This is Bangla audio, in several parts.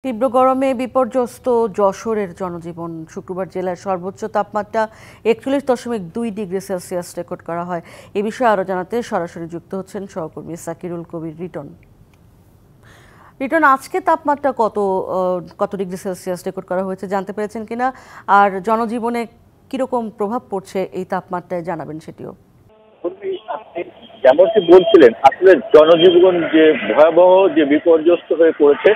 তীব্র গরমে বিপর্যস্ত যশোরের জনজীবন। শুক্রবার জেলার সর্বোচ্চ তাপমাত্রা 41.2 ডিগ্রি সেলসিয়াস রেকর্ড করা হয়। এ বিষয়ে আরো জানাতে সরাসরি যুক্ত হচ্ছেন সহকর্মী সাকিরুল কবির রিটন। রিটন, আজকে তাপমাত্রা কত কত ডিগ্রি সেলসিয়াস রেকর্ড করা হয়েছে জানতে পেরেছেন কিনা, আর জনজীবনে কিরকম প্রভাব পড়ছে এই তাপমাত্রায় জানাবেন সেটিও। যেমনটি বলছিলেন, আসলে জনজীবন যে ভয়াবহ যে বিপর্যস্ত হয়ে পড়েছে।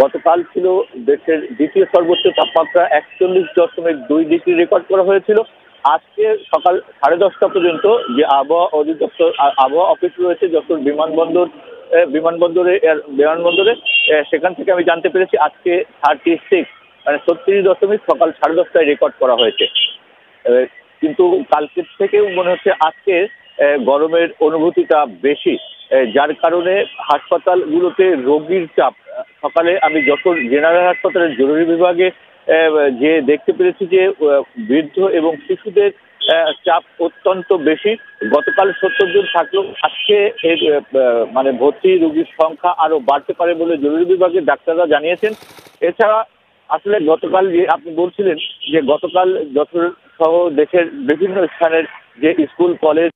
গতকাল ছিল দেশের দ্বিতীয় সর্বোচ্চ তাপমাত্রা 41.2 ডিগ্রি রেকর্ড করা হয়েছিল। আজকে সকাল 10:30 পর্যন্ত যে আবহাওয়া অধিদপ্তর আবহাওয়া অফিস রয়েছে যশোর বিমানবন্দরে সেখান থেকে আমি জানতে পেরেছি আজকে 36 মানে 36 সকাল 10:30টায় রেকর্ড করা হয়েছে। কিন্তু কালকের থেকেও মনে হচ্ছে আজকে গরমের অনুভূতিটা বেশি, যার কারণে হাসপাতালগুলোতে রোগীর চাপ। সকালে আমি যশোর জেনারেল হাসপাতালের জরুরি বিভাগে যে দেখতে পেরেছি যে বৃদ্ধ এবং শিশুদের চাপ অত্যন্ত বেশি। গতকাল 70 জন থাকলেও আজকে এর মানে ভর্তি রোগীর সংখ্যা আরো বাড়তে পারে বলে জরুরি বিভাগের ডাক্তাররা জানিয়েছেন। এছাড়া আসলে গতকাল যে আপনি বলছিলেন যে গতকাল যশোর সহ দেশের বিভিন্ন স্থানের যে স্কুল কলেজ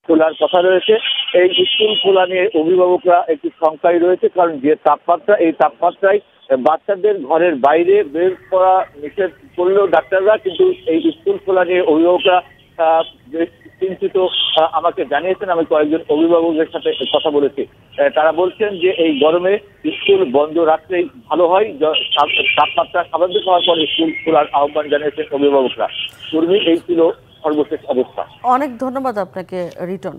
খোলার কথা রয়েছে, এই স্কুল খোলা নিয়ে অভিভাবকরা একটু শঙ্কায় রয়েছে, কারণ যে তাপমাত্রা, এই তাপমাত্রায় বাচ্চাদের ঘরের বাইরে বের করা নিষেধ করলেও ডাক্তাররা কিন্তু এই স্কুল খোলা নিয়ে অভিভাবকরা বেশ চিন্তিত আমাকে জানিয়েছেন। আমি কয়েকজন অভিভাবকের সাথে কথা বলেছি, তারা বলছেন যে এই গরমে স্কুল বন্ধ রাখলেই ভালো হয়। তাপমাত্রা স্বাভাবিক হওয়ার পর স্কুল খোলার আহ্বান জানিয়েছেন অভিভাবকরা। কর্মী, এই ছিল সর্বশেষ অবস্থা। অনেক ধন্যবাদ আপনাকে রিটন।